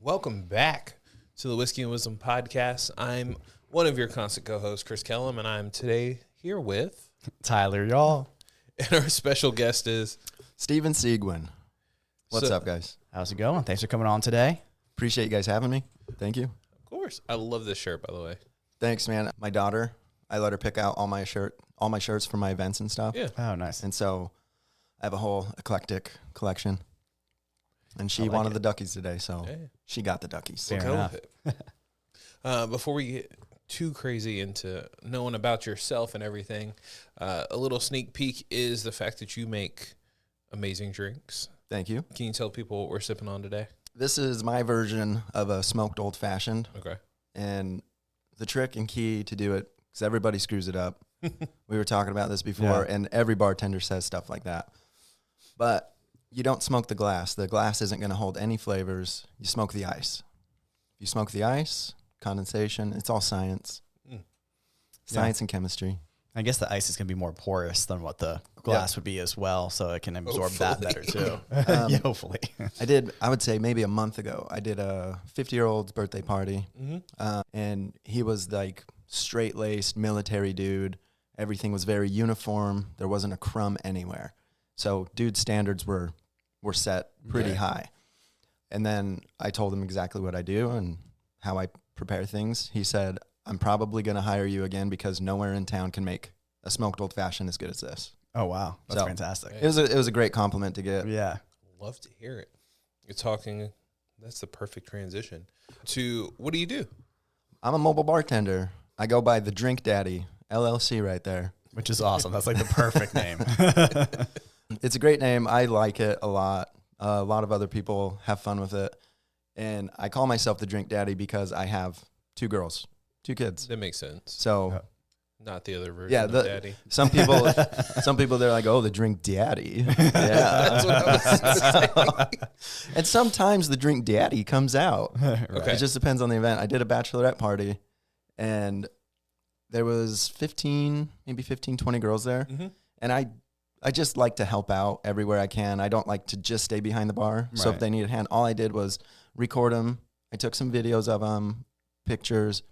Welcome back to the Whiskey and Wisdom podcast. I'm one of your constant co-hosts, Chris Kellum, and I'm today here with Tyler, y'all. And our special guest is Steven Seguin. What's up, guys? How's it going? Thanks for coming on today. Appreciate you guys having me. Thank you. Of course. I love this shirt, by the way. Thanks, man. My daughter, I let her pick out all my shirts for my events and stuff. Yeah. Oh, nice. And so I have a whole eclectic collection. And she like wanted it. the duckies today, so Hey. she got the duckies. Fair Go enough. with it. Before we get too crazy into knowing about yourself and everything, a little sneak peek is the fact that you make amazing drinks. Thank you. Can you tell people what we're sipping on today? This is my version of a smoked old-fashioned. Okay. And the trick and key to do it, because everybody screws it up. We were talking about this before, and every bartender says stuff like that. But you don't smoke the glass. The glass isn't going to hold any flavors. You smoke the ice. If you smoke the ice, condensation, it's all science. Science and chemistry. I guess the ice is going to be more porous than what the glass would be as well, so it can absorb that better too. Yeah, hopefully. I would say maybe a month ago, I did a 50-year-old's birthday party, and he was like straight-laced military dude. Everything was very uniform. There wasn't a crumb anywhere. So dude's standards were set pretty high. And then I told him exactly what I do and how I prepare things. He said, I'm probably going to hire you again because nowhere in town can make a smoked old-fashioned as good as this. Oh, wow. That's So, fantastic. It was a great compliment to get. Yeah. Love to hear it. You're talking, that's the perfect transition to what do you do? I'm a mobile bartender. I go by the Drink Daddy, LLC right there. Which is awesome. That's like the perfect name. It's a great name. I like it a lot. A lot of other people have fun with it. And I call myself the Drink Daddy because I have 2 girls, 2 kids. That makes sense. So Not the other version yeah, of daddy. some people, they're like, oh, the Drink Daddy. Yeah. That's what I was saying. And sometimes the Drink Daddy comes out. Okay. It just depends on the event. I did a bachelorette party and there was 15, 20 girls there. Mm-hmm. And I just like to help out everywhere I can. I don't like to just stay behind the bar. So if Right. they need a hand, all I did was record them. I took some videos of them, pictures.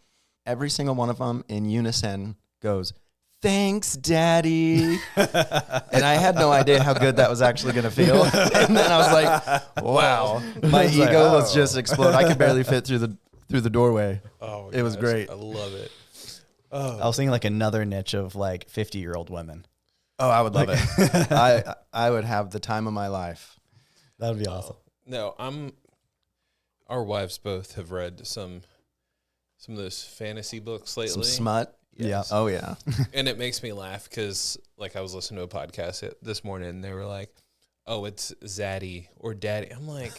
Every single one of them in unison goes, thanks, Daddy. And I had no idea how good that was actually going to feel. And then I was like, wow, my was like, ego was oh. just explode. I could barely fit through the doorway. Oh, It was gosh, great. I love it. I was thinking like another niche of like 50-year-old women. Oh, I would love it. I would have the time of my life. That would be awesome. No, our wives both have read some of those fantasy books lately. Some smut. Yes. Oh, yeah. And it makes me laugh because, like, I was listening to a podcast this morning, and they were like, "Oh, it's Zaddy or Daddy." I'm like,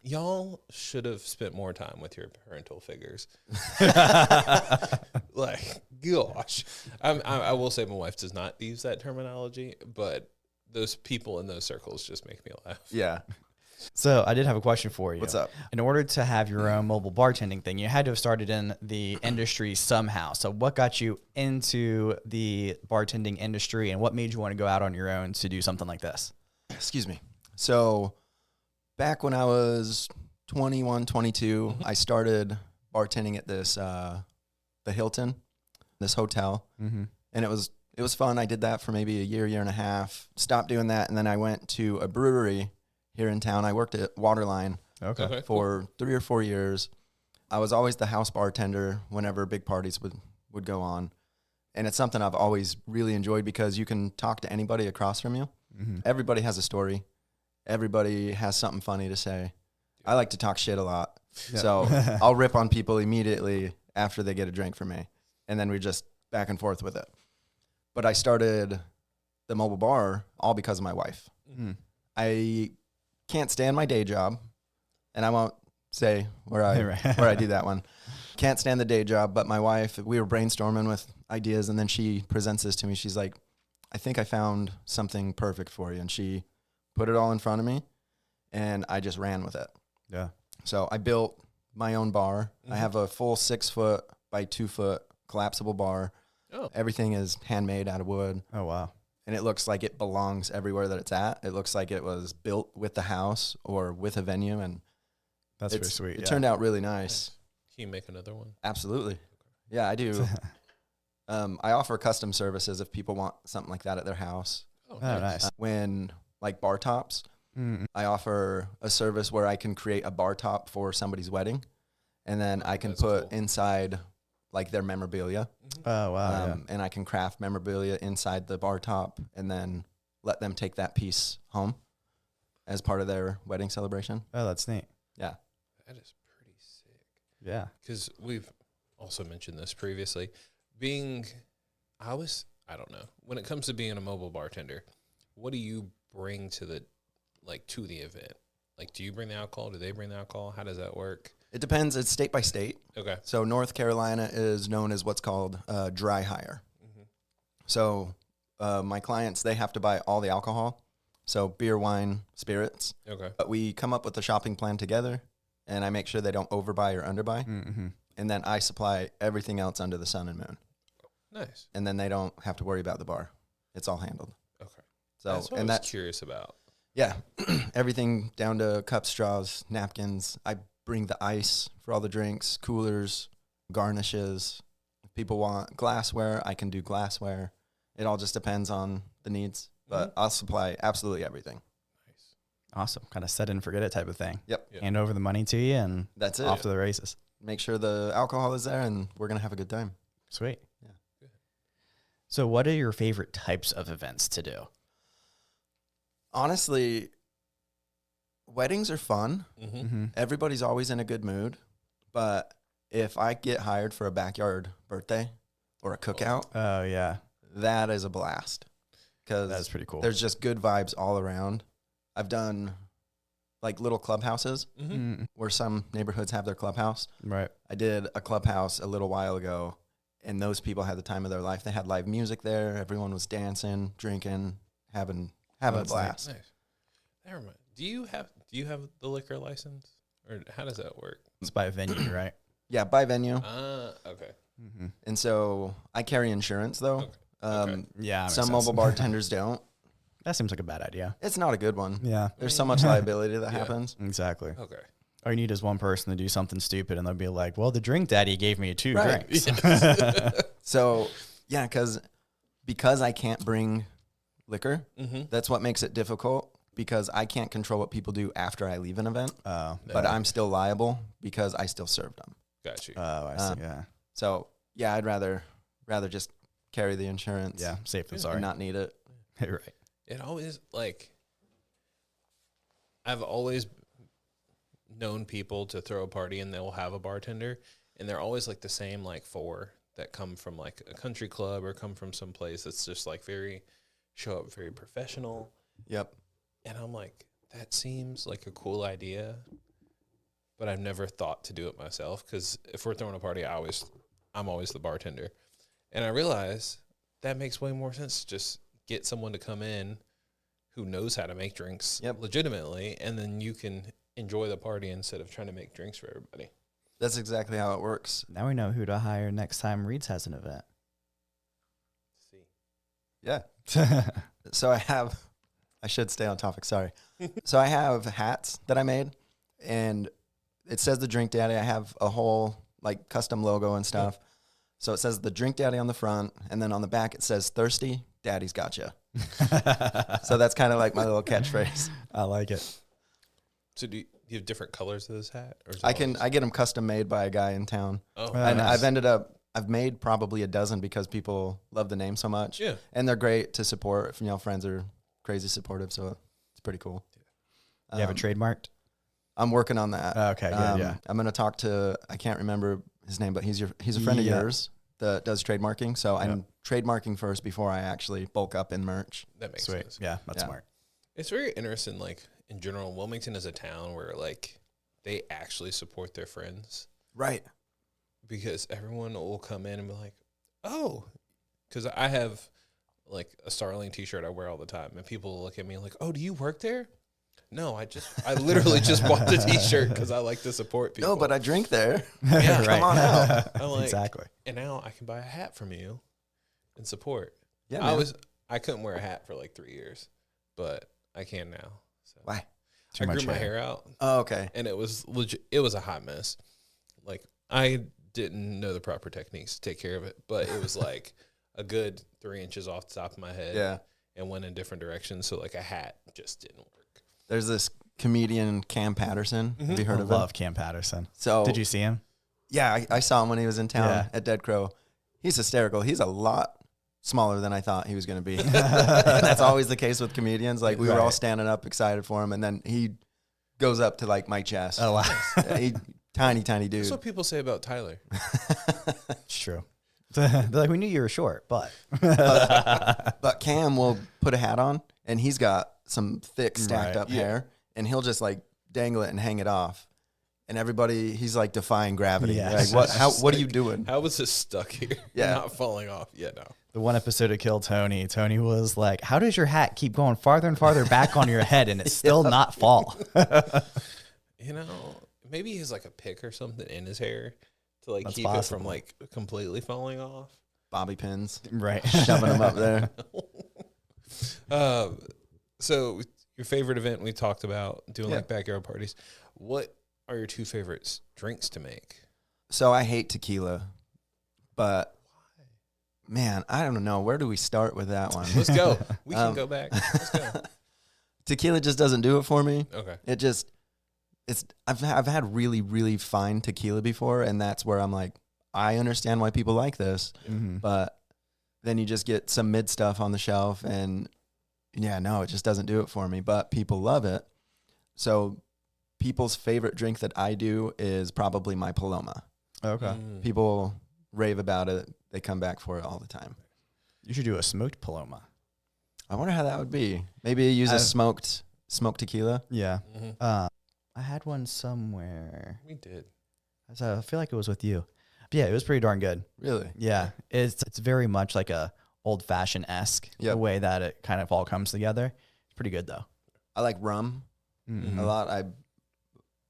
y'all should have spent more time with your parental figures. Like, gosh, I will say my wife does not use that terminology, but those people in those circles just make me laugh. Yeah. So I did have a question for you. What's up? In order to have your own mobile bartending thing, you had to have started in the industry somehow. So what got you into the bartending industry and what made you want to go out on your own to do something like this? Excuse me. So back when I was 21, 22, I started bartending at this, the Hilton, this hotel. Mm-hmm. And it was fun. I did that for maybe a year and a half. Stopped doing that. And then I went to a brewery here in town. I worked at Waterline Okay. for 3 or 4 years. I was always the house bartender whenever big parties would go on. And it's something I've always really enjoyed because you can talk to anybody across from you. Mm-hmm. Everybody has a story. Everybody has something funny to say. I like to talk shit a lot. So I'll rip on people immediately after they get a drink from me. And then we just back and forth with it. But I started the mobile bar all because of my wife. Mm-hmm. I can't stand my day job, and I won't say where I do that one. Can't stand the day job, but my wife, we were brainstorming with ideas, and then she presents this to me. She's like, I think I found something perfect for you. And she put it all in front of me, and I just ran with it. Yeah. So I built my own bar. Mm-hmm. I have a full 6-foot by 2-foot collapsible bar. Oh. Everything is handmade out of wood. Oh, wow. and it looks like it belongs everywhere that it's at. It looks like it was built with the house or with a venue, and That's pretty sweet. It turned out really nice. Can you make another one? Absolutely. Yeah, I do. I offer custom services if people want something like that at their house. Oh, nice. When like bar tops, I offer a service where I can create a bar top for somebody's wedding, and then I can put inside like their memorabilia. Oh, wow. And I can craft memorabilia inside the bar top and then let them take that piece home as part of their wedding celebration. Oh, that's neat. Yeah. That is pretty sick. Yeah. Because we've also mentioned this previously. I don't know. When it comes to being a mobile bartender, what do you bring to the event? Like, do you bring the alcohol? Do they bring the alcohol? How does that work? It depends. It's state by state. Okay. So North Carolina is known as what's called dry hire. So my clients, they have to buy all the alcohol. So beer, wine, spirits. Okay. But we come up with a shopping plan together, and I make sure they don't overbuy or underbuy. And then I supply everything else under the sun and moon. Nice. And then they don't have to worry about the bar. It's all handled. Okay. So That's what I was curious about. Yeah, everything down to cups, straws, napkins. I bring the ice for all the drinks, coolers, garnishes. If people want glassware, I can do glassware. It all just depends on the needs, but I'll supply absolutely everything. Nice. Awesome. Kind of set it and forget it type of thing. Yep. Hand over the money to you and That's it. off to the races. Make sure the alcohol is there, and we're going to have a good time. Sweet. Yeah. Good. So what are your favorite types of events to do? Honestly, weddings are fun. Everybody's always in a good mood. But if I get hired for a backyard birthday or a cookout, Oh, yeah. that is a blast. Because That's pretty cool. there's just good vibes all around. I've done like little clubhouses where some neighborhoods have their clubhouse. Right. I did a clubhouse a little while ago, and those people had the time of their life. They had live music there. Everyone was dancing, drinking, having a that's blast. Nice. Never mind. Do you have the liquor license, or how does that work? It's by venue, right? Yeah, by venue. Okay. And so I carry insurance, though. Okay. Yeah. Some mobile bartenders don't. That seems like a bad idea. It's not a good one. Yeah. There's so much liability that happens. Exactly. Okay. All you need is one person to do something stupid, and they'll be like, well, the drink daddy gave me 2 Right. drinks. So, yeah, because I can't bring liquor, that's what makes it difficult, because I can't control what people do after I leave an event. But I'm still liable because I still served them. Got you. Oh, I see. Yeah. So, yeah, I'd rather just carry the insurance Yeah. Safe than and sorry. not need it. Right. It always, I've always known people to throw a party and they'll have a bartender, and they're always like the same 4 that come from like a country club or come from some place that's just like show up very professional. Yep. And I'm like, that seems like a cool idea, but I've never thought to do it myself, because if we're throwing a party, I'm always the bartender. And I realize that makes way more sense to just get someone to come in who knows how to make drinks legitimately, and then you can enjoy the party instead of trying to make drinks for everybody. That's exactly how it works. Now we know who to hire next time Reed's has an event. See. Yeah. So I should stay on topic, sorry. So I have hats that I made, and it says the Drink Daddy. I have a whole custom logo and stuff. So it says the Drink Daddy on the front, and then on the back it says thirsty, Daddy's gotcha. So that's kind of like my little catchphrase. I like it. So do you have different colors of this hat? Or is it I always- get them custom made by a guy in town. Oh, And nice. I've made probably a dozen because people love the name so much. Yeah. And they're great to support. Friends are crazy supportive, so it's pretty cool. You have it trademarked? I'm working on that. Okay, good, yeah. I'm going to talk to, I can't remember his name, but he's a friend of yours that does trademarking. So I'm trademarking first before I actually bulk up in merch. that makes Sweet. sense. Yeah, that's Yeah. smart. It's very interesting, in general, Wilmington is a town where, they actually support their friends, Right. because everyone will come in and be like, oh, because I have, a Starling t-shirt I wear all the time, and people will look at me like, oh, do you work there? No, I literally just bought the t-shirt because I like to support people. No, but I drink there. Yeah, Come on out. I'm like, Exactly. and now I can buy a hat from you and support. Yeah, I man. I couldn't wear a hat for like 3 years, but I can now. So Why? Too I grew much my hair. hair out, Oh, okay. and it was legit. It was a hot mess. Like I didn't know the proper techniques to take care of it, but it was like a good 3 inches off the top of my head. Yeah. And went in different directions, so like a hat just didn't work. There's this comedian, Cam Patterson. Have you I heard of him? love Cam Patterson. So Did you see him? Yeah, I saw him when he was in town Yeah. at Dead Crow. He's hysterical. He's a lot smaller than I thought he was going to be. And that's always the case with comedians. Like, we were all Right. standing up excited for him, and then he goes up to, like, my chest. Oh, wow. He, tiny dude. That's what people say about Tyler. It's true. They're like, we knew you were short, but. But Cam will put a hat on, and he's got some thick, stacked Right. up hair, and he'll just, like, dangle it and hang it off. And everybody, he's, like, defying gravity. Yes. Like, what are you doing? How was this stuck here? Yeah. Not falling off. Yeah, no. The one episode of Kill Tony, Tony was like, how does your hat keep going farther and farther back on your head and it's still not fall? You know, maybe he has like a pick or something in his hair to like That's keep it possible. from like completely falling off. Bobby pins, Right. shoving them up there. So your favorite event we talked about doing Yeah. like backyard parties. What are your two favorite drinks to make? So I hate tequila, but man, I don't know. Where do we start with that one? Let's go. We can go back. Let's go. Tequila just doesn't do it for me. Okay. I've had really, really fine tequila before, and that's where I'm like, I understand why people like this, Mhm. but then you just get some mid stuff on the shelf, and yeah, no, it just doesn't do it for me, but people love it. So people's favorite drink that I do is probably my Paloma. Okay. Mm. People rave about it. They come back for it all the time. You should do a smoked Paloma. I wonder how that would be. Maybe use a smoked tequila. Yeah. Mhm. I had one somewhere. We did. I feel like it was with you. But yeah, it was pretty darn good. Really? Yeah. It's very much like a old fashioned esque the Yep. way that it kind of all comes together. It's pretty good though. I like rum Mhm. a lot.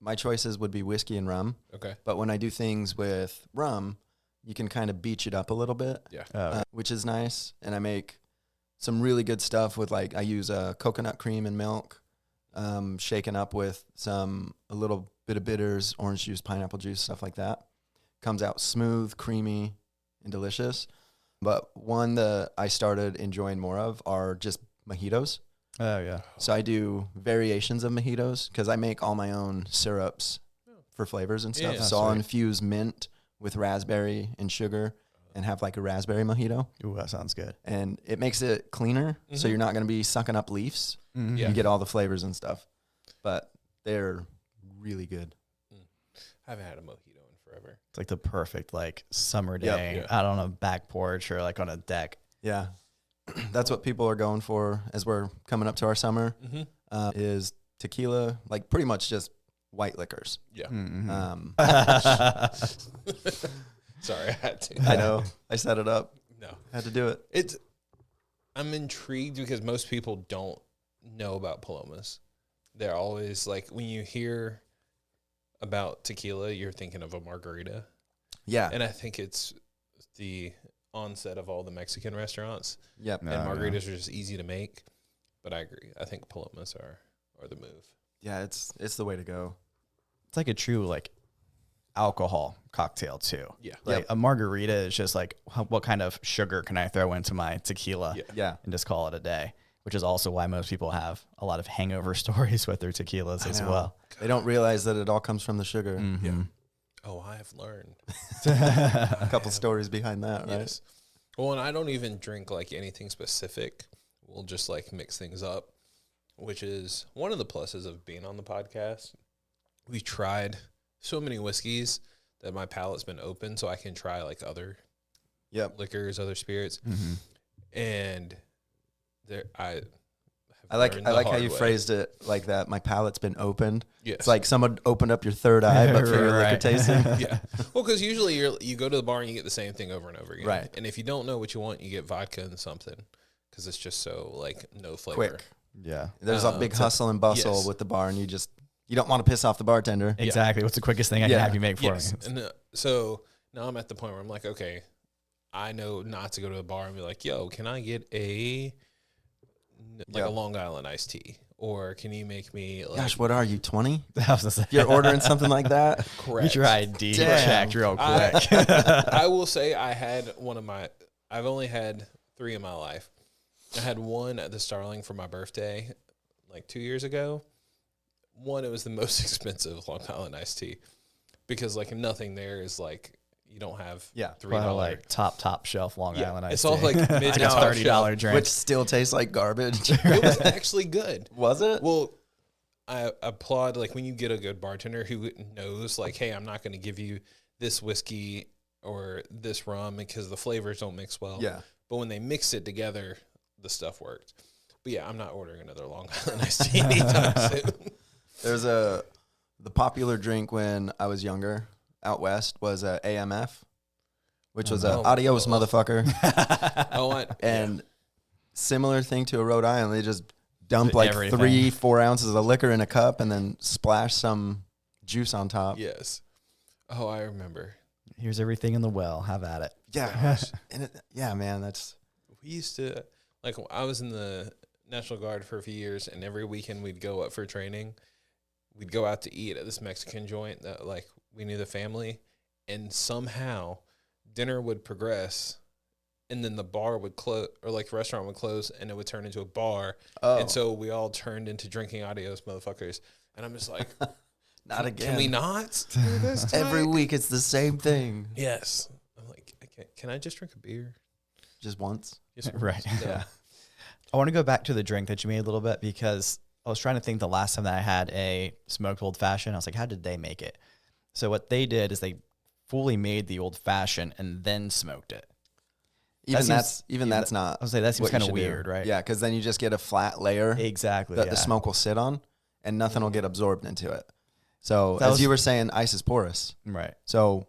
My choices would be whiskey and rum. Okay. But when I do things with rum, you can kind of beach it up a little bit, Yeah. Oh, which is nice. And I make some really good stuff with, like, I use coconut cream and milk, shaken up with a little bit of bitters, orange juice, pineapple juice, stuff like that. Comes out smooth, creamy, and delicious. But one that I started enjoying more of are just mojitos. oh yeah. So I do variations of mojitos because I make all my own syrups for flavors and stuff. Yeah, so I'll sweet. infuse mint with raspberry and sugar and have like a raspberry mojito. Ooh, that sounds good. And it makes it cleaner. So Mhm. you're not going to be sucking up leaves. Mhm. Yeah. You get all the flavors and stuff. But they're really good. I haven't had a mojito in forever. It's like the perfect like summer Yep. day Yeah. out on a back porch or like on a deck. Yeah. That's what people are going for as we're coming up to our summer Mm-hmm. is tequila, like pretty much just white liquors. Yeah. Mhm. Sorry, I had to. I know. I set it up. No. Had to do it. I'm intrigued because most people don't know about palomas. They're always like, when you hear about tequila, you're thinking of a margarita. Yeah. And I think it's the onset of all the Mexican restaurants. Yep. No. And Oh, yeah. margaritas are just easy to make. But I agree. I think palomas are the move. Yeah, it's the way to go. It's like a true like alcohol cocktail too. Yeah. Like a margarita is just like what kind of sugar can I throw into my tequila Yeah. Yeah. and just call it a day, which is also why most people have a lot of hangover stories with their tequilas as know. well. They don't realize that it all comes from the sugar. Mhm. Oh, I have learned. A couple stories behind that, right? Yes. Well, and I don't even drink like anything specific. We'll just like mix things up, which is one of the pluses of being on the podcast. We tried so many whiskeys that my palate's been open so I can try like other Yep. liquors, other spirits. Mhm. And there I like learned the how hard you way. phrased it like that. My palate's been opened. Yes. It's like someone opened up your third eye, but for your liquor Right. tasting. Yeah. Well, because usually you go to the bar and you get the same thing over and over again. Right. And if you don't know what you want, you get vodka and something because it's just so like no flavor. Quick. Yeah. There's a big hustle and bustle yes. with the bar, and you don't want to piss off the bartender. Exactly. What's the quickest thing I can Yeah. have you make for Yes. me? And so now I'm at the point where I'm like, okay, I know not to go to a bar and be like, yo, can I get a like a Long Island iced tea? Or can you make me like Gosh, what are you, 20? I was gonna say, You're ordering something like that? correct? get your ID Damn. checked real quick. I will say I had I've only had 3 in my life. I had one at the Starling for my birthday like 2 years ago. One, it was the most expensive Long Island iced tea because like nothing there is like, you don't have $3. Well, like top shelf Long Island iced it's all tea. like mid It's to like a top $30 shelf. drink. Which still tastes like garbage. It was actually good. Was it? Well, I applaud like when you get a good bartender who knows like, hey, I'm not going to give you this whiskey or this rum because the flavors don't mix well. Yeah. But when they mix it together, the stuff worked. But yeah, I'm not ordering another Long Island iced tea anytime soon. There's the popular drink when I was younger out west was a AMF, which was a adios motherfucker. And similar thing to a Rhode Island. They just dump like Everything. 3-4 ounces of liquor in a cup and then splash some juice on top. Yes. Oh, I remember. Here's everything in the well. Have at it. Yeah. Yeah, man, that's We used to, like, I was in the National Guard for a few years, and every weekend we'd go up for training. We'd go out to eat at this Mexican joint that, like, we knew the family, and somehow dinner would progress, and then the bar would close, or, like, the restaurant would close, and it would turn into a bar. Oh. And so we all turned into drinking adios motherfuckers. And I'm just like, not again. can we not do this tonight? Every week it's the same thing. Yes. I'm like, can I just drink a beer? Just once. Just Right. once? Yeah. I want to go back to the drink that you made a little bit because I was trying to think the last time that I had a smoked old fashioned. I was like, how did they make it? So what they did is they fully made the old fashioned and then smoked it. Even seems- that's not. I was like, that seems what you kind of should do. weird, right? Yeah, because then you just get a flat layer Exactly. that yeah. the smoke will sit on, and nothing will get absorbed into it. So That as was- you were saying, ice is porous, Right. so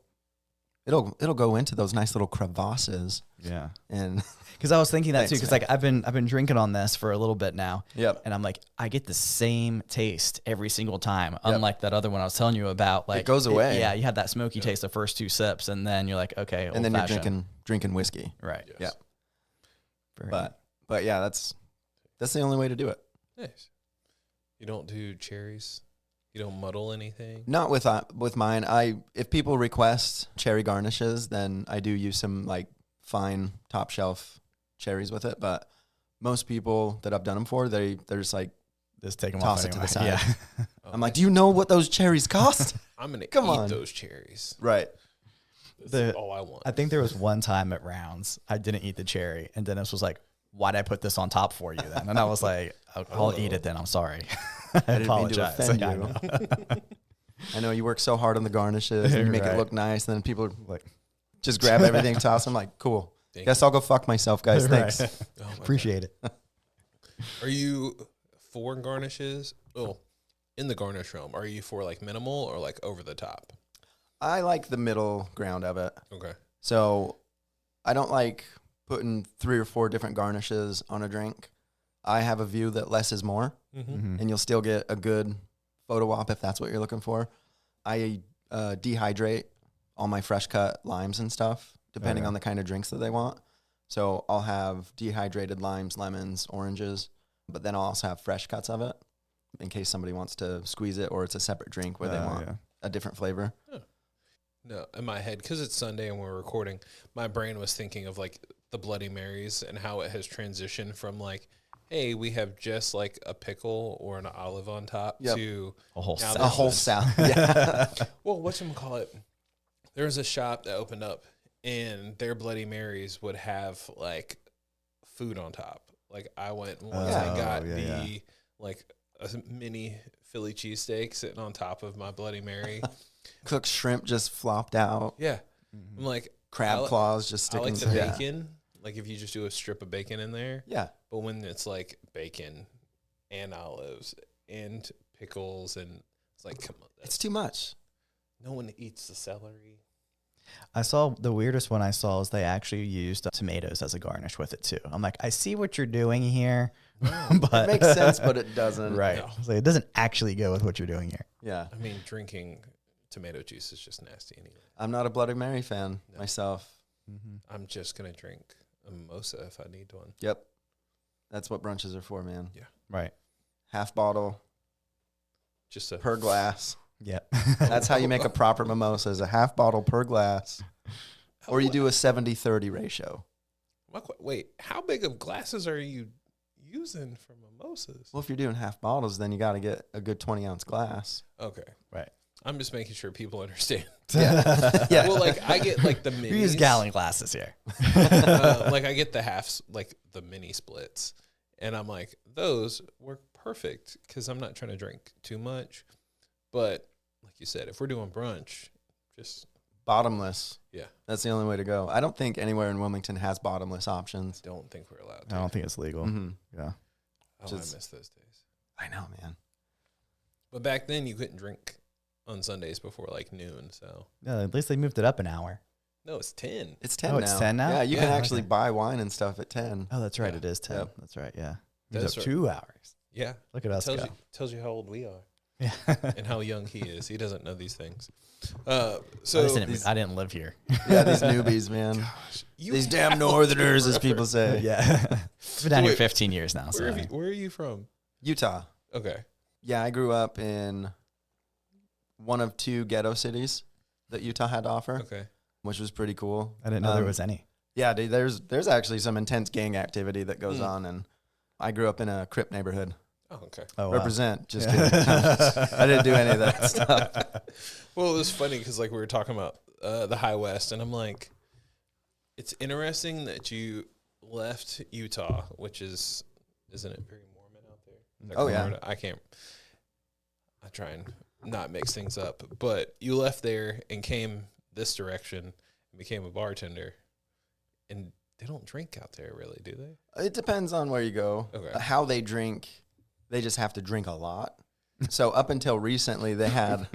it'll go into those nice little crevasses. Yeah. And Because I was thinking that too. Thanks, Because like I've been drinking on this for a little bit now. Yep. And I'm like, I get the same taste every single time. Unlike that other one I was telling you about. Like goes away. yeah, you had that smoky taste the first 2 sips, and then you're like, okay, and then you're old-fashioned. drinking whiskey. Right. Yes. Yeah. Very But yeah, that's the only way to do it. Nice. You don't do cherries? You don't muddle anything? Not with mine. If people request cherry garnishes, then I do use some like fine top shelf cherries with it. But most people that I've done them for, they're just like, Just take them toss off it to anyway. the side. Yeah. I'm like, do you know what those cherries cost? I'm going to Come eat on. those cherries. Right. That's all I want. I think there was one time at rounds I didn't eat the cherry, and Dennis was like, "Why'd I put this on top for you then?" And I was like, "I'll eat it then. I'm sorry. I didn't mean to apologize." offend Yeah, I you. know. I know you work so hard on the garnishes and you make Right. it look nice, and then people Like, just grab everything, toss them. Like, cool. Thank Guess I'll go fuck myself, guys. right. Thanks. Oh my Appreciate it. God. Are you for garnishes? Oh, in the garnish realm, are you for like minimal or like over the top? I like the middle ground of it. Okay. So I don't like putting 3 or 4 different garnishes on a drink. I have a view that less is more, Mm-hmm. and you'll still get a good photo op if that's what you're looking for. I dehydrate all my fresh cut limes and stuff, depending Okay. on the kind of drinks that they want. So I'll have dehydrated limes, lemons, oranges, but then I'll also have fresh cuts of it in case somebody wants to squeeze it or it's a separate drink where they want a different flavor. No, in my head, because it's Sunday and we're recording, my brain was thinking of like the Bloody Marys and how it has transitioned from like, hey, we have just like a pickle or an olive on top Yep. to A whole Now salad. A whole salad. Yeah. well, whatchamacallit? There was a shop that opened up and their Bloody Marys would have like food on top. Like I went once I got like a mini Philly cheesesteak sitting on top of my Bloody Mary. Cooked shrimp just flopped out. Yeah. I'm like, Crab claws just I sticking. like the yeah. bacon. Like if you just do a strip of bacon in there. Yeah. But when it's like bacon and olives and pickles and it's like, come on. It's too much. No one eats the celery. I saw the weirdest one I saw is they actually used tomatoes as a garnish with it too. I'm like, I see what you're doing here, but It makes sense, but it doesn't. right. No. So it doesn't actually go with what you're doing here. Yeah. I mean, drinking tomato juice is just nasty anyway. I'm not a Bloody Mary fan myself. I'm just going to drink a mimosa if I need one. Yep. That's what brunches are for, man. Right. Half bottle Just a per glass. Yep. That's how you make a proper mimosa, is a half bottle per glass. Or you do a 70-30 ratio. Wait, how big of glasses are you using for mimosas? Well, if you're doing half bottles, then you got to get a good 20-ounce glass. Okay. Right. I'm just making sure people understand. Yeah. Yeah. Well, like I get like the minis. We use gallon glasses here. Like I get the halves, like the mini splits. And I'm like, those work perfect because I'm not trying to drink too much. But like you said, if we're doing brunch, just Bottomless. yeah. That's the only way to go. I don't think anywhere in Wilmington has bottomless options. Don't think we're allowed to. I don't think it's legal. Mm-hmm. Yeah. Oh, just- I miss those days. I know, man. But back then, you couldn't drink on Sundays before like noon. So Yeah, at least they moved it up an hour. no, it's 10. It's 10 Oh, now. it's 10 now? Yeah, you can Yeah. actually Okay. buy wine and stuff at 10. Oh, that's right. Yeah. It is 10. Yep. That's right. Yeah. That's Moved up right. 2 hours. Yeah, Look at us go. tells you how old we are Yeah. and how young he is. He doesn't know these things. I, So I didn't live here. Yeah, these newbies, man. you These damn have northerners, lived as people say. Yeah. I've been down here Wait, 15 years now. So. Where are you from? Utah. Okay. Yeah, I grew up in one of 2 ghetto cities that Utah had to offer, Okay. which was pretty cool. I didn't know there was any. Yeah, dude, there's actually some intense gang activity that goes on, and I grew up in a Crip neighborhood. Oh, okay. Oh, wow. Represent. Just kidding. I didn't do any of that stuff. Well, it was funny because like we were talking about the High West, and I'm like, it's interesting that you left Utah, which isn't it very Mormon out there? Is that Oh, yeah. Mormon? I try and not mix things up, but you left there and came this direction and became a bartender, and they don't drink out there really, do they? It depends on where you go. Okay. How they drink, they just have to drink a lot. So up until recently, they had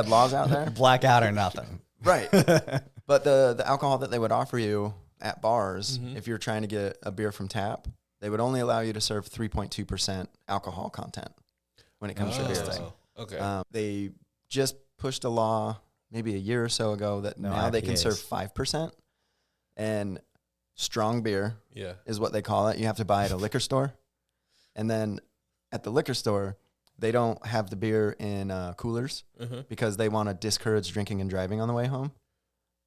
laws out there. Blackout or nothing. Right. But the alcohol that they would offer you at bars, Mhm. if you're trying to get a beer from tap, they would only allow you to serve 3.2% alcohol content when it comes to beers. Oh, okay. They just pushed a law maybe a year or so ago that No now they can IPAs. serve 5%. And strong beer Yeah. is what they call it. You have to buy at a liquor store. And then at the liquor store, they don't have the beer in coolers Uh-huh. because they want to discourage drinking and driving on the way home,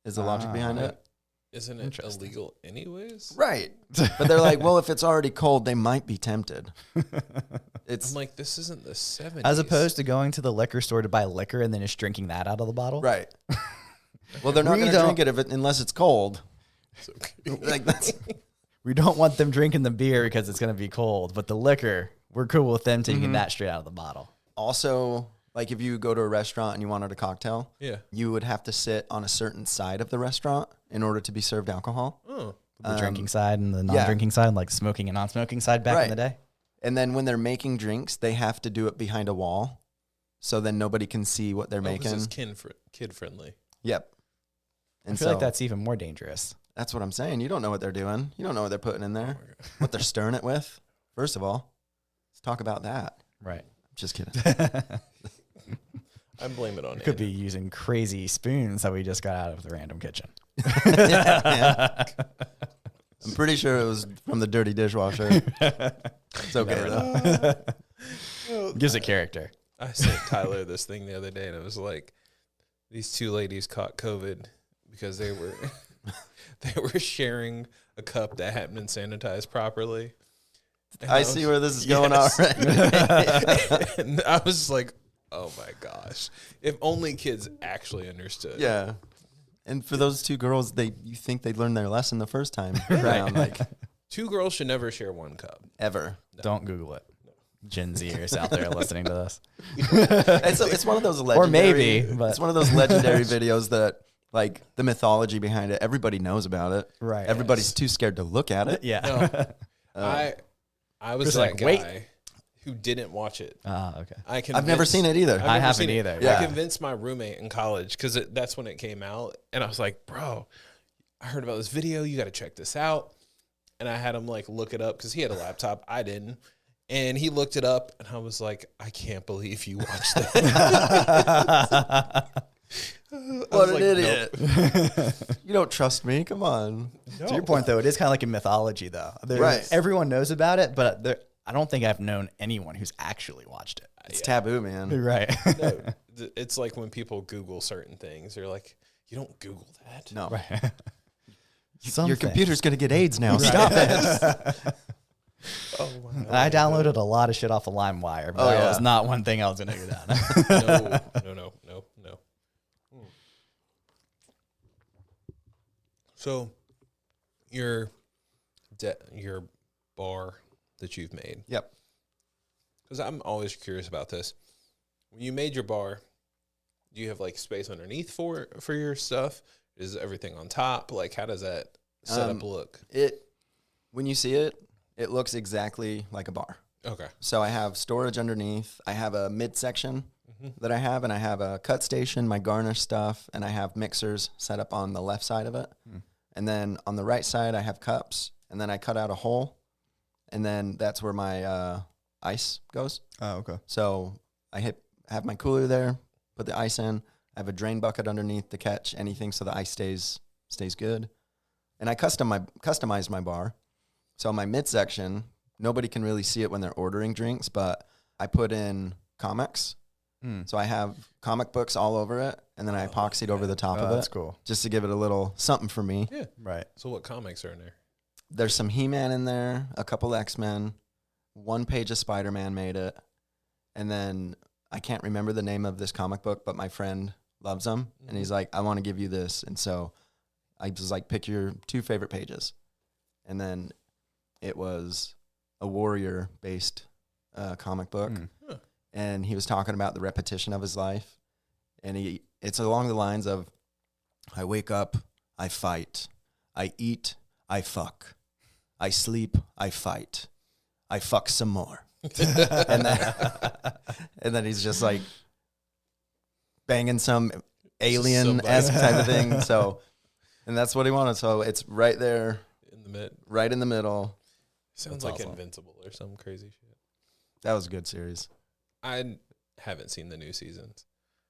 is the logic behind Ah. it. Isn't it Interesting. illegal anyways? Right. But they're like, well, if it's already cold, they might be tempted. It's I'm like, this isn't the 70s. As opposed to going to the liquor store to buy liquor and then just drinking that out of the bottle. right. Well, they're not We going to don't- drink it unless it's cold. It's okay. Like that's We don't want them drinking the beer because it's going to be cold, but the liquor, we're cool with them taking that straight out of the bottle. also like if you go to a restaurant and you wanted a cocktail, Yeah. you would have to sit on a certain side of the restaurant in order to be served alcohol. Oh. The drinking side and the non-drinking side, like smoking and non-smoking side back Right. in the day. And then when they're making drinks, they have to do it behind a wall, so then nobody can see what they're Because making. it's kid friendly. Yep. I And feel so like that's even more dangerous. that's what I'm saying. You don't know what they're doing. You don't know what they're putting in Oh there, what they're stirring it with. First of all, let's talk about that. Right. Just kidding. I blame it on Could be Anna. using crazy spoons that we just got out of the random kitchen. Yeah, man. I'm pretty sure it was from the dirty dishwasher. It's okay Never though. Gives it character. I sent Tyler this thing the other day, and it was like, these 2 ladies caught COVID because they were sharing a cup that hadn't been sanitized properly. And I see where this is going already. And I was like, oh my gosh. If only kids actually understood. Yeah. And for those 2 girls, you think they learned their lesson the first time around, like 2 girls should never share 1 cup. ever. Don't Google it. Gen Zers out there listening to this. It's one of those legendary, Or maybe, but it's one of those legendary videos that like the mythology behind it. Everybody knows about it. Right. Everybody's too scared to look at it. Yeah. No. I was Chris that like, guy wait. who didn't watch it. Okay. I've never seen it either. I've I never haven't seen it. either, I yeah. convinced my roommate in college because that's when it came out, and I was like, "Bro, I heard about this video. You got to check this out." And I had him like look it up because he had a laptop. I didn't, and he looked it up, and I was like, "I can't believe you watched that." What an idiot. You don't trust me? Come on. To your point, though, it is kind of like a mythology, though. Right. Everyone knows about it, but I don't think I've known anyone who's actually watched it. It's taboo, man. Right. No, it's like when people Google certain things, they're like, you don't Google that. No. Right. Your computer's going to get AIDS now. Stop it. Oh, wow. I downloaded a lot of shit off of LimeWire, but that was not one thing I was going to go down. No. So, your bar that you've made. Yep. Because I'm always curious about this. When you made your bar, do you have like space underneath for your stuff? Is everything on top? Like, how does that setup look? When you see it, it looks exactly like a bar. Okay. So I have storage underneath. I have a midsection that I have, and I have a cut station, my garnish stuff, and I have mixers set up on the left side of it. And then on the right side, I have cups, and then I cut out a hole, and then that's where my ice goes. Oh, okay. So I have my cooler there, put the ice in. I have a drain bucket underneath to catch anything so the ice stays good. And I customized my bar. So my midsection, nobody can really see it when they're ordering drinks, but I put in comics. So I have comic books all over it, and then I epoxied over the top of it. That's cool. Just to give it a little something for me. Yeah. Right. So what comics are in there? There's some He-Man in there, a couple X-Men, one page of Spider-Man made it, and then I can't remember the name of this comic book, but my friend loves them, and he's like, I want to give you this. And so I was like, pick your 2 favorite pages. And then it was a warrior-based comic book. Huh. And he was talking about the repetition of his life. And it's along the lines of, I wake up, I fight. I eat, I fuck. I sleep, I fight. I fuck some more. and then he's just like banging some alien-esque type of thing. So, and that's what he wanted. So it's right there, right in the middle. Sounds like Invincible or some crazy shit. That was a good series. I haven't seen the new seasons.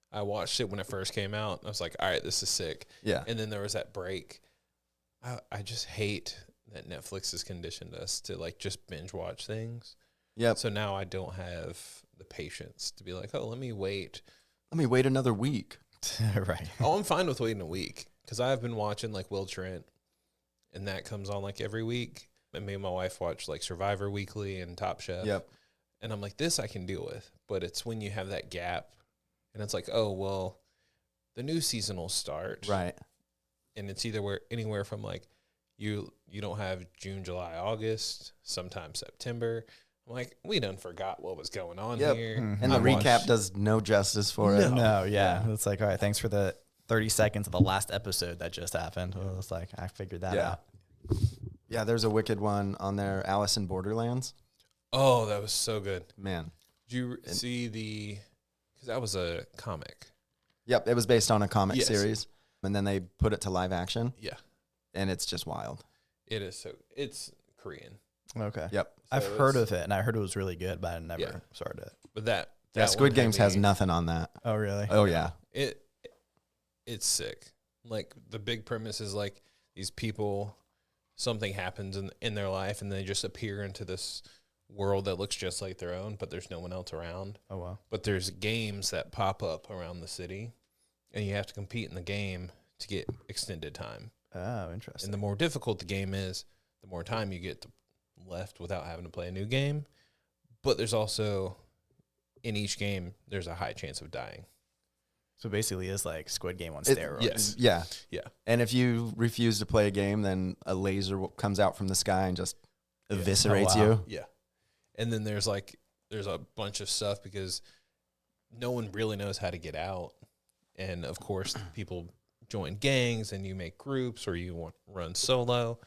I watched it when it first came out. I was like, all right, this is sick. Yeah. And then there was that break. I just hate that Netflix has conditioned us to like just binge watch things. Yep. So now I don't have the patience to be like, oh, let me wait another week. Right. Oh, I'm fine with waiting a week because I've been watching like Will Trent, and that comes on like every week. And me and my wife watch like Survivor Weekly and Top Chef. Yep. And I'm like, this I can deal with. But it's when you have that gap and it's like, oh, well, the new season will start. Right. And it's anywhere from like you don't have June, July, August, sometimes September. I'm like, we done forgot what was going on here. And the recap does no justice for it. No, yeah. It's like, all right, thanks for the 30 seconds of the last episode that just happened. Well, it's like, I figured that out. Yeah, there's a wicked one on there, Alice in Borderlands. Oh, that was so good. Man. Did you see because that was a comic. Yep, it was based on a comic series. And then they put it to live action. Yeah. And it's just wild. It is it's Korean. Okay. Yep. So I've heard of it, and I heard it was really good, but I never started it. But that Squid Games has nothing on that. Oh, really? Oh, yeah. It's sick. Like, the big premise is, like, these people, something happens in their life, and they just appear into this world that looks just like their own, but there's no one else around. Oh, wow. But there's games that pop up around the city, and you have to compete in the game to get extended time. Oh, interesting. And the more difficult the game is, the more time you get left without having to play a new game. But there's also, in each game, there's a high chance of dying. So basically it's like Squid Game on steroids. Yes. Yeah. Yeah. And if you refuse to play a game, then a laser comes out from the sky and just eviscerates you. Yeah. And then there's a bunch of stuff because no one really knows how to get out. And, of course, people join gangs and you make groups or you want to run solo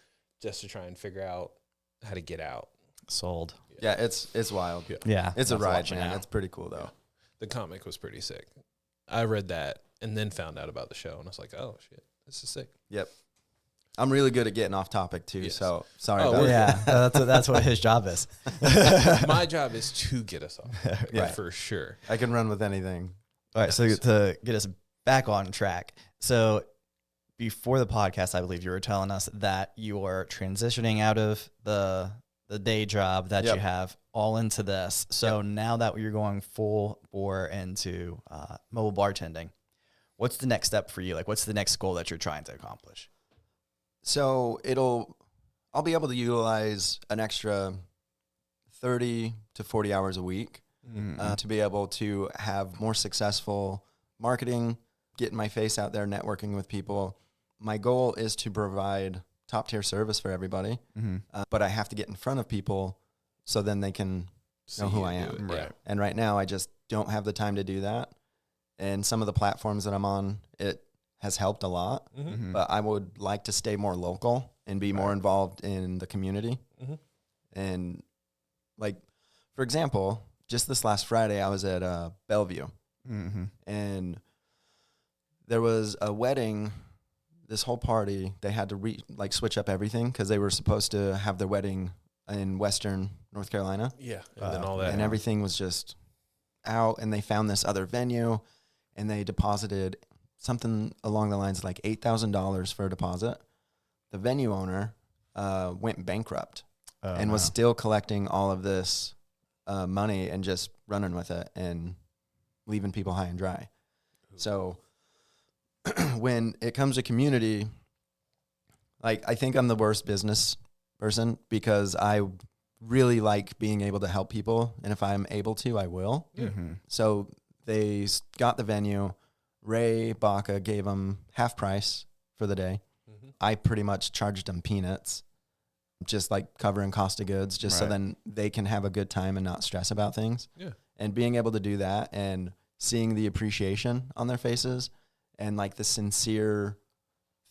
just to try and figure out how to get out. Sold. Yeah, it's wild. Yeah. It's a ride, man. It's pretty cool, though. The comic was pretty sick. I read that and then found out about the show, and I was like, oh, shit, this is sick. Yep. I'm really good at getting off topic, too, so sorry Oh, about Yeah, that's what his job is. My job is to get us off, Yeah. for sure. I can run with anything. All right, so to get us back on track. So before the podcast, I believe you were telling us that you are transitioning out of the day job that you have all into this. So now that you're going full bore into mobile bartending, what's the next step for you? Like, what's the next goal that you're trying to accomplish? So I'll be able to utilize an extra 30 to 40 hours a week to be able to have more successful marketing, getting my face out there, networking with people. My goal is to provide top tier service for everybody, but I have to get in front of people so then they can know who I am. Right. And right now I just don't have the time to do that. And some of the platforms that I'm on, it has helped a lot, but I would like to stay more local and be more involved in the community. And like, for example, just this last Friday, I was at Bellevue and there was a wedding, this whole party. They had to switch up everything because they were supposed to have their wedding in Western North Carolina. Yeah. And then all that. And everything was just out, and they found this other venue and they deposited something along the lines of like $8,000 for a deposit. The venue owner went bankrupt and was still collecting all of this money and just running with it and leaving people high and dry. So when it comes to community, like, I think I'm the worst business person because I really like being able to help people. And if I'm able to, I will. So they got the venue. Ray Baca gave them half price for the day. I pretty much charged them peanuts, just like covering cost of goods, just so then they can have a good time and not stress about things. And being able to do that and seeing the appreciation on their faces and like the sincere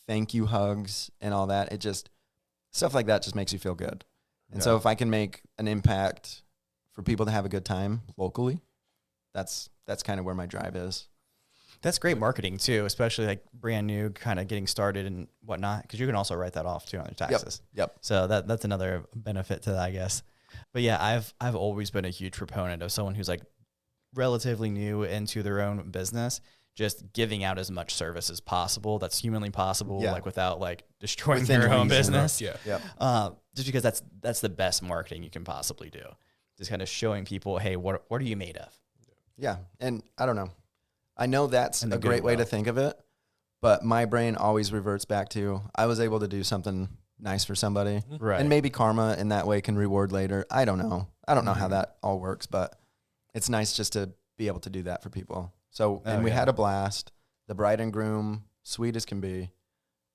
thank you hugs and all that, it just, stuff like that just makes you feel good. And so if I can make an impact for people to have a good time locally, that's kind of where my drive is. That's great marketing too, especially like brand new, kind of getting started and whatnot, because you can also write that off too on your taxes. Yep. So that's another benefit to that, I guess. But yeah, I've always been a huge proponent of someone who's like relatively new into their own business, just giving out as much service as possible that's humanly possible, like without like destroying Within their own reason. business. Just because that's the best marketing you can possibly do. Just kind of showing people, hey, what are you made of? Yeah. And I don't know. I know that's a great way to think of it, but my brain always reverts back to, I was able to do something nice for somebody. Right. And maybe karma in that way can reward later. I don't know. I don't know how that all works, but it's nice just to be able to do that for people. So, and we had a blast. The bride and groom, sweet as can be,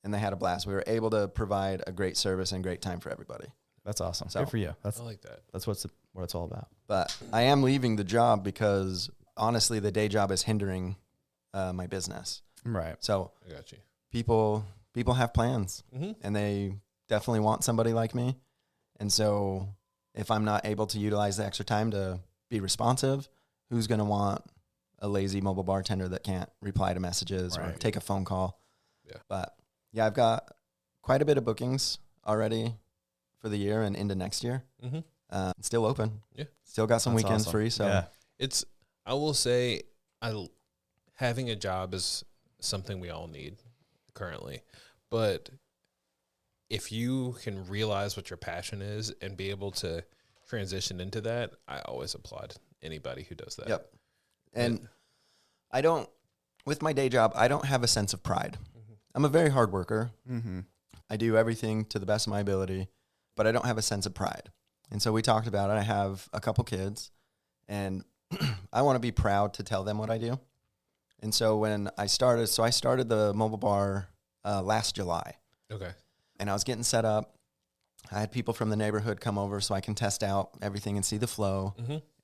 and they had a blast. We were able to provide a great service and great time for everybody. That's awesome. So, good for you. I like that. That's what it's all about. But I am leaving the job because honestly, the day job is hindering my business. Right. So I got you. People have plans, and they definitely want somebody like me. And so if I'm not able to utilize the extra time to be responsive, who's going to want a lazy mobile bartender that can't reply to messages or take a phone call? Yeah. But yeah, I've got quite a bit of bookings already for the year and into next year. Still open. Yeah. Still got some weekends free. So I will say, having a job is something we all need currently, but if you can realize what your passion is and be able to transition into that, I always applaud anybody who does that. Yep. And with my day job, I don't have a sense of pride. I'm a very hard worker. I do everything to the best of my ability, but I don't have a sense of pride. And so we talked about it. I have a couple kids, and I want to be proud to tell them what I do. And so when I started the mobile bar last July. Okay. And I was getting set up. I had people from the neighborhood come over so I can test out everything and see the flow.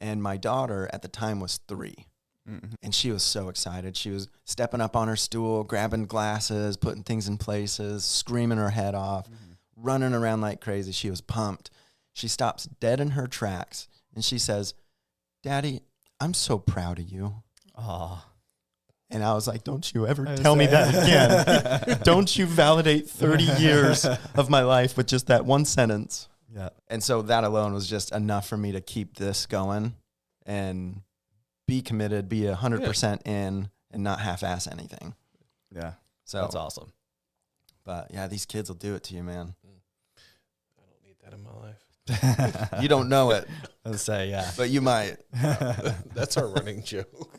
And my daughter at the time was 3. And she was so excited. She was stepping up on her stool, grabbing glasses, putting things in places, screaming her head off, running around like crazy. She was pumped. She stops dead in her tracks and she says, "Daddy, I'm so proud of you." Oh. And I was like, don't you ever tell me that again. Don't you validate 30 years of my life with just that one sentence. Yeah. And so that alone was just enough for me to keep this going and be committed, be 100% in, and not half-ass anything. Yeah. So that's awesome. But yeah, these kids will do it to you, man. I don't need that in my life. You don't know it, Let's say, yeah. but you might. That's our running joke.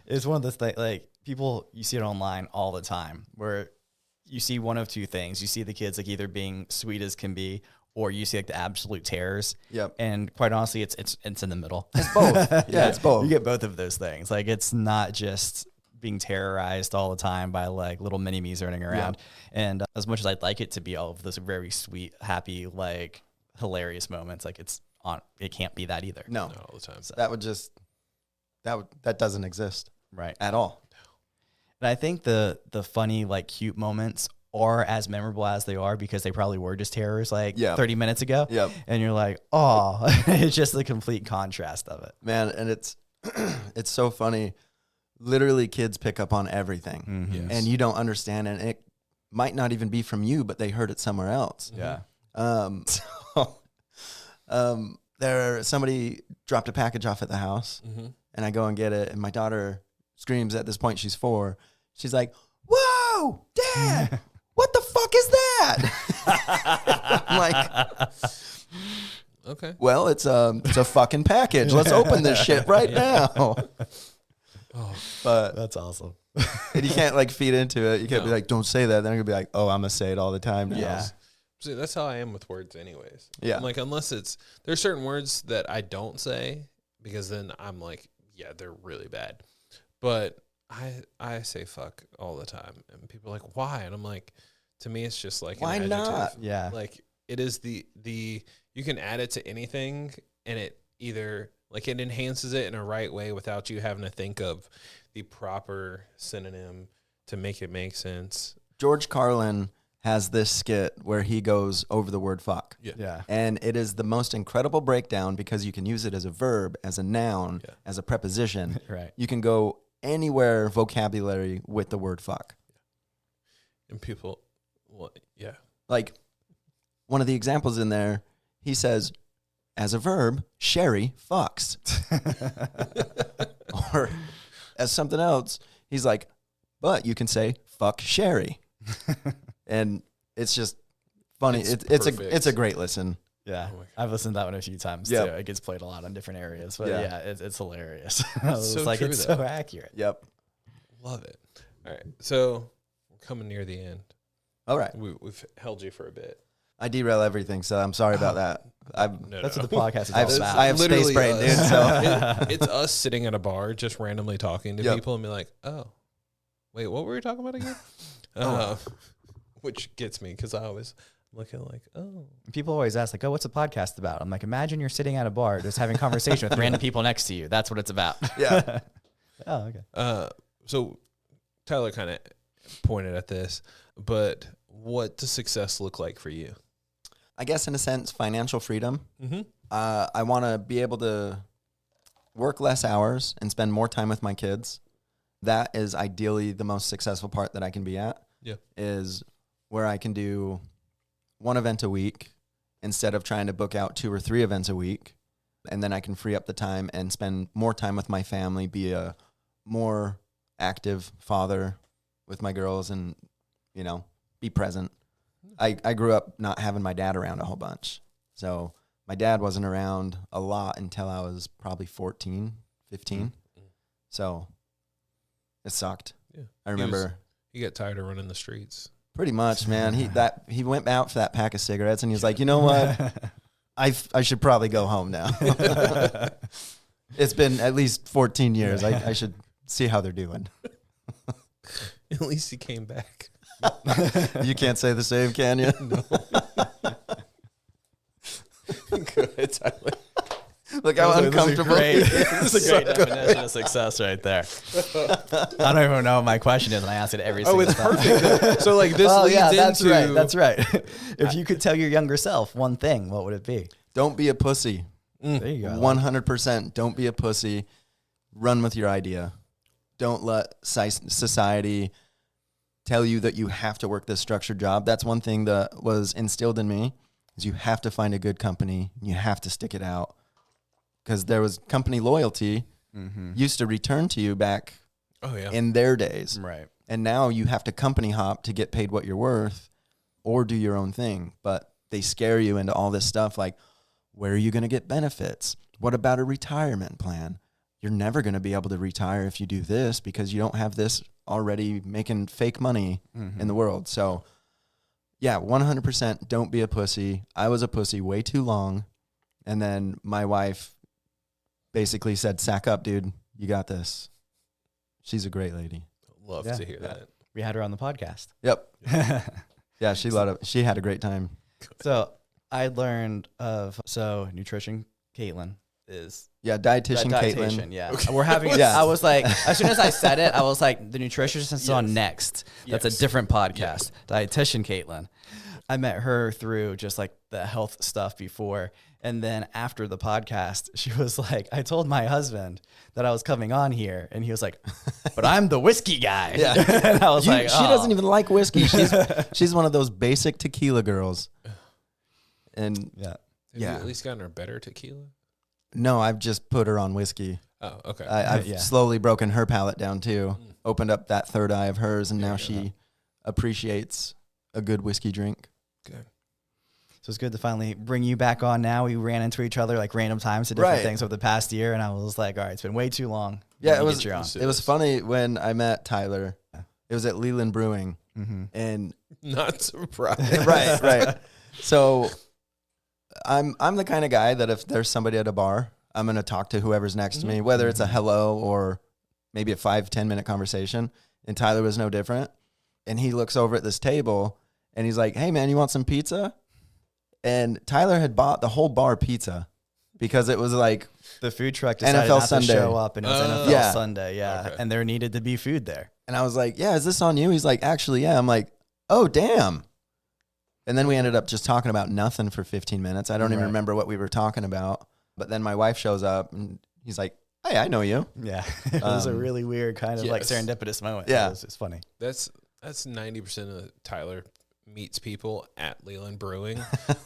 It's one of those things, like, people, you see it online all the time, where you see one of two things. You see the kids, like, either being sweet as can be, or you see, like, the absolute terrors. Yep. And quite honestly, it's in the middle. It's both. Yeah, it's both. You get both of those things. Like, it's not just being terrorized all the time by, like, little mini-me's running around. And as much as I'd like it to be all of those very sweet, happy, like, hilarious moments, like, it can't be that either. No, Not all the time. that would just that doesn't exist Right. at all. And I think the funny, like, cute moments are as memorable as they are because they probably were just terrors, like, 30 minutes ago. Yep. And you're like, oh, it's just the complete contrast of it. Man, and it's it's so funny. Literally, kids pick up on everything, Mm-hmm. Yes. and you don't understand, and it might not even be from you, but they heard it somewhere else. Yeah. Somebody dropped a package off at the house, and I go and get it, and my daughter screams. At this point, she's 4. She's like, "Whoa, Dad! What the fuck is that?" I'm like, Okay. well, it's a fucking package. Let's open this shit right now. But That's awesome. and you can't, like, feed into it. You can't be No. like, "Don't say that." Then I'm gonna be like, "Oh, I'm gonna say it all the time now." Yeah. See, that's how I am with words anyways. Yeah. I'm like, unless there's certain words that I don't say because then I'm like, yeah, they're really bad. But I say fuck all the time. And people are like, why? And I'm like, to me, it's just like Why an adjective. not? Yeah. Like, it is the you can add it to anything and it either, like, it enhances it in a right way without you having to think of the proper synonym to make it make sense. George Carlin has this skit where he goes over the word fuck. Yeah. And it is the most incredible breakdown because you can use it as a verb, as a noun, as a preposition. Right. You can go anywhere vocabulary with the word fuck. And people, well, yeah. Like, one of the examples in there, he says, as a verb, Sherry fucks. Or as something else, he's like, but you can say fuck Sherry. And it's just funny. It's It's perfect. a great listen. Yeah. Oh my God. I've listened to that one a few times Yep. too. It gets played a lot on different areas. But Yeah. yeah, it's hilarious. It's so like, true, it's though. so accurate. Yep. Love it. All right. So we're coming near the end. All right. We've held you for a bit. I derail everything, so I'm sorry about that. That's what the podcast is I all have, about. I have space Literally brain, dude. us. So It's us sitting at a bar just randomly talking to Yep. people and be like, oh, wait, what were we talking about again? Which gets me because I always look at like, oh. People always ask, like, oh, what's a podcast about? I'm like, imagine you're sitting at a bar just having conversation with random people next to you. That's what it's about. yeah, Oh, okay. So Tyler kind of pointed at this, but what does success look like for you? I guess in a sense, financial freedom. Mm-hmm. I want to be able to work less hours and spend more time with my kids. That is ideally the most successful part that I can be at. Yeah. Is where I can do one event a week instead of trying to book out 2 or 3 events a week. And then I can free up the time and spend more time with my family, be a more active father with my girls and, you know, be present. I grew up not having my dad around a whole bunch. So my dad wasn't around a lot until I was probably 14, 15. Mm-hmm. So it sucked. Yeah. I remember You get tired of running the streets. pretty much, man. He went out for that pack of cigarettes and he was like, you know what? I should probably go home now. It's been at least 14 years. I should see how they're doing. At least he came back. You can't say the same, can you? No. Good, Tyler. Look how uncomfortable he is. That's a great definition of success right there. I don't even know what my question is, and I ask it every single it's time. perfect. So like this leads that's into right. That's right. If you could tell your younger self one thing, what would it be? Don't be a pussy. There you go. 100%. Don't be a pussy. Run with your idea. Don't let society tell you that you have to work this structured job. That's one thing that was instilled in me is you have to find a good company. You have to stick it out. Because there was company loyalty used to return to you back Oh yeah. in their days. Right. And now you have to company hop to get paid what you're worth or do your own thing. But they scare you into all this stuff like, where are you going to get benefits? What about a retirement plan? You're never going to be able to retire if you do this because you don't have this already making fake money in the world. So, yeah, 100% don't be a pussy. I was a pussy way too long. And then my wife basically said, sack up, dude. You got this. She's a great lady. Love to hear that. We had her on the podcast. Yep. Yeah, she had a great time. So I learned nutrition. Caitlin is dietitian Caitlin. Dietitian, yeah. Okay. We're having. Yeah. I was like, as soon as I said it, I was like, the nutritionist is on next. That's a different podcast. Dietitian Caitlin. I met her through just like the health stuff before. And then after the podcast, she was like, I told my husband that I was coming on here. And he was like, but I'm the whiskey guy. Yeah. And I was like, she doesn't even like whiskey. She's one of those basic tequila girls. And have you at least gotten her better tequila? No, I've just put her on whiskey. Oh, okay. I've slowly broken her palate down too. Opened up that third eye of hers, and now she appreciates a good whiskey drink. Good. So it's good to finally bring you back on now. We ran into each other like random times to different things over the past year, and I was like, all right, it's been way too long. Yeah, it was funny when I met Tyler. It was at Leland Brewing, and not surprised. right. So I'm the kind of guy that if there's somebody at a bar, I'm going to talk to whoever's next to me, whether it's a hello or maybe a 5-10 minute conversation. And Tyler was no different. And he looks over at this table and he's like, hey man, you want some pizza? And Tyler had bought the whole bar pizza because it was like the food truck decided NFL not Sunday. to show up, and it was NFL Sunday, Okay. and there needed to be food there. And I was like, yeah, is this on you? He's like, actually, yeah. I'm like, oh, damn. And then we ended up just talking about nothing for 15 minutes. I don't even remember what we were talking about. But then my wife shows up and he's like, hey, I know you. Yeah. It was a really weird kind of like serendipitous moment. Yeah. It's funny. That's 90% of Tyler meets people at Leland Brewing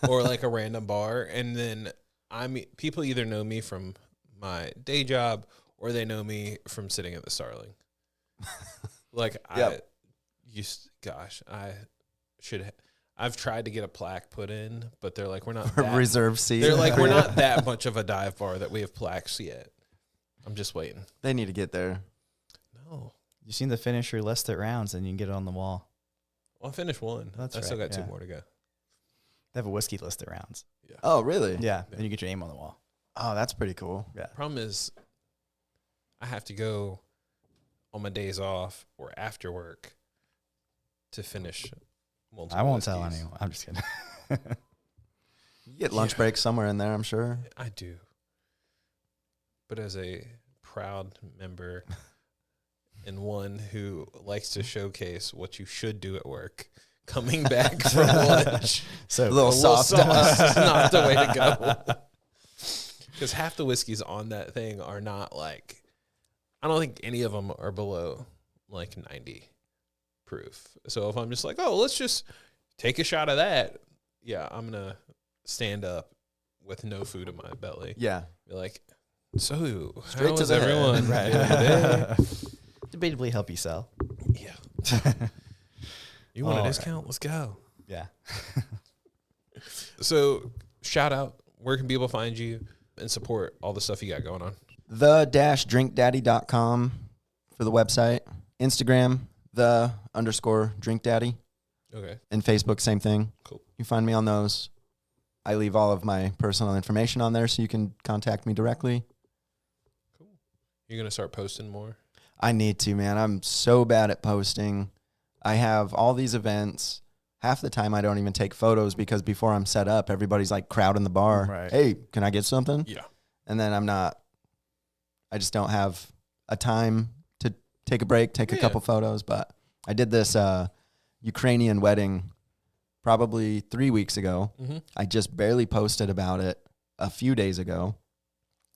or like a random bar. And then people either know me from my day job or they know me from sitting at the Starling. Like I've tried to get a plaque put in, but they're like, we're not that reserve seat. They're like, we're not that much of a dive bar that we have plaques yet. I'm just waiting. They need to get there. No. You seem to finish your list at rounds and you can get it on the wall. Well, I finished one. I still got 2 more to go. They have a whiskey list at rounds. Yeah. Oh, really? Yeah. And you get your name on the wall. Oh, that's pretty cool. Yeah. Problem is, I have to go on my days off or after work to finish multiple I won't tell whiskeys. anyone. I'm just kidding. You get lunch breaks somewhere in there, I'm sure. I do. But as a proud member and one who likes to showcase what you should do at work, coming back from lunch, so a little sauce is not the way to go. Because half the whiskeys on that thing are not like, I don't think any of them are below like 90 proof. So if I'm just like, oh, let's just take a shot of that. Yeah, I'm going to stand up with no food in my belly. Yeah. Be like, so straight how to is the everyone head. doing today? Debatably help you sell. Yeah. You want a All discount? Let's go. Yeah. So shout out. Where can people find you and support all the stuff you got going on? The-drinkdaddy.com for the website. Instagram, _drinkdaddy. Okay. And Facebook, same thing. Cool. You find me on those. I leave all of my personal information on there so you can contact me directly. Cool. You're going to start posting more? I need to, man. I'm so bad at posting. I have all these events. Half the time I don't even take photos because before I'm set up, everybody's like crowding the bar. Right. Hey, can I get something? Yeah. And then I just don't have a time to take a break, take a couple photos. But I did this Ukrainian wedding probably 3 weeks ago. Mm-hmm. I just barely posted about it a few days ago,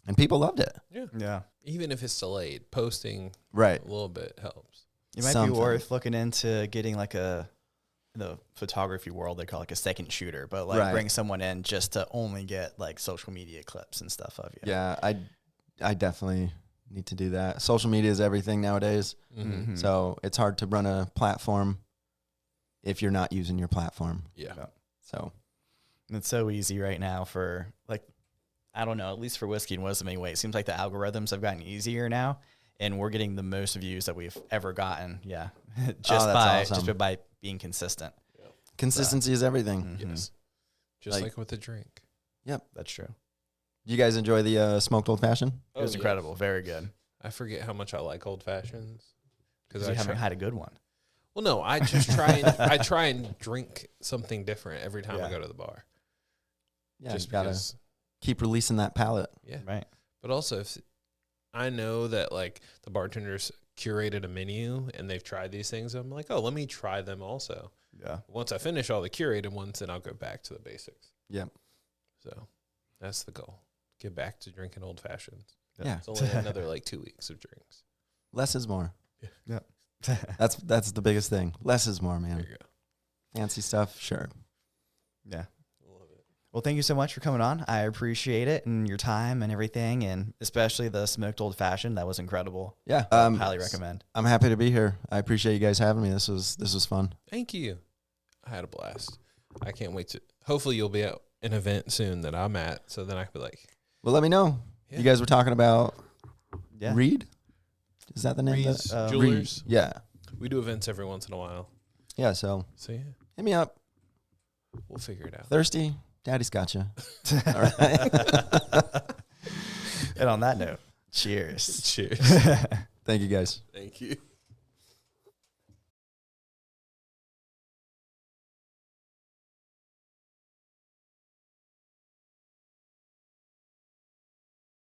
and people loved it. Yeah. Yeah. Even if it's delayed, posting Right. a little bit helps. It might Something. be worth looking into getting like in the photography world, they call it like a second shooter, but like bring someone in just to only get like social media clips and stuff of you. Yeah, I definitely need to do that. Social media is everything nowadays. Mm-hmm. So it's hard to run a platform if you're not using your platform. Yeah. So It's so easy right now for, like, I don't know, at least for whiskey and wisdom anyway. It seems like the algorithms have gotten easier now, and we're getting the most views that we've ever gotten. Yeah. just awesome. by being consistent. consistency is everything. Yes. Just like with a drink. Yep. That's true. You guys enjoy the smoked old fashioned? It was yeah. incredible. Very good. I forget how much I like old fashions Because you haven't had a good one. Well, no, I just try and drink something different every time I go to the bar. Yeah, Just you gotta because, keep releasing that palette. yeah. Right. But also, if I know that like the bartenders curated a menu and they've tried these things, I'm like, oh, let me try them also. Yeah. Once I finish all the curated ones, then I'll go back to the basics. Yeah. So that's the goal. Get back to drinking old fashions. Yeah. It's only another like 2 weeks of drinks. Less is more. Yeah. That's the biggest thing. Less is more, There man. you go. Fancy stuff, sure. Yeah. Love it. Well, thank you so much for coming on. I appreciate it and your time and everything, and especially the smoked old fashioned. That was incredible. Yeah. Highly recommend. I'm happy to be here. I appreciate you guys having me. This was fun. Thank you. I had a blast. I can't wait to. Hopefully, you'll be at an event soon that I'm at, so then I can be like, Well, let me know. Yeah. You guys were talking about Yeah. Reed? Is that the name? Reed's of that? Jewelers. Reed. Yeah. We do events every once in a while. Yeah. So So yeah, hit me up. we'll figure it out. Thirsty? Daddy's got you. All right. And on that note, cheers. Cheers. Thank you, guys. Thank you.